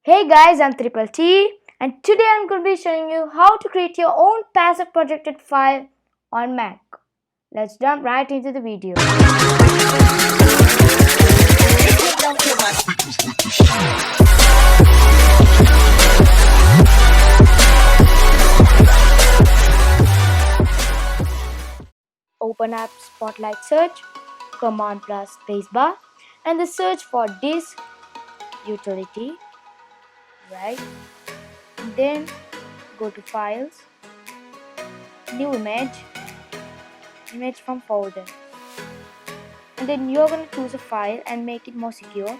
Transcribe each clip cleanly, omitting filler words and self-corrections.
Hey guys, I'm Triple T and today I'm going to be showing you how to create your own passive projected file on Mac. Let's jump right into the video. Open up Spotlight Search, Command plus Spacebar, and the search for disk utility, right? Then go to Files, New Image from folder. And then you're going to choose a file and make it more secure.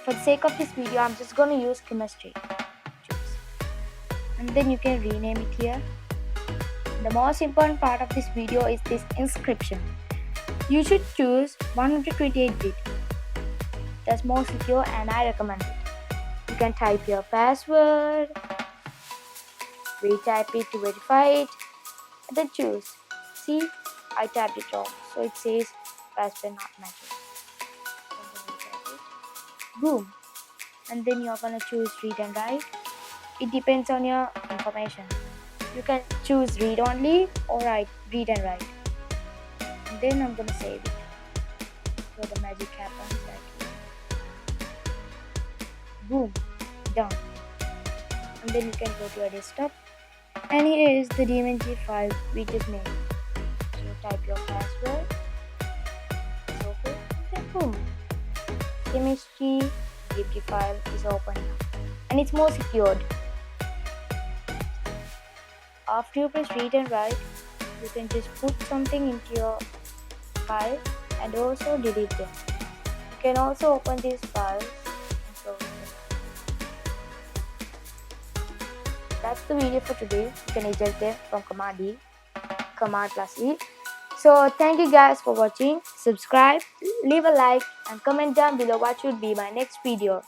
For the sake of this video, I'm just going to use chemistry. And then you can rename it here. The most important part of this video is this inscription. You should choose 128-bit. That's more secure and I recommend it. You can type your password, retype it to verify it, and then choose. See, I tapped it wrong, so it says password not matching. Boom. And then you're gonna choose read and write. It depends on your information. You can choose read only or read and write. And then I'm gonna save it. So the magic happens like boom, done. And then you can go to your desktop. And here is the DMG file we just made. So type your password. It's open. Then boom. Chemistry DMG file is open now. And it's more secured. After you press read and write, you can just put something into your file and also delete them. You can also open these files and close them. That's the video for today. You can eject them from Command E, Command plus E. So thank you guys for watching. Subscribe, leave a like and comment down below what should be my next video.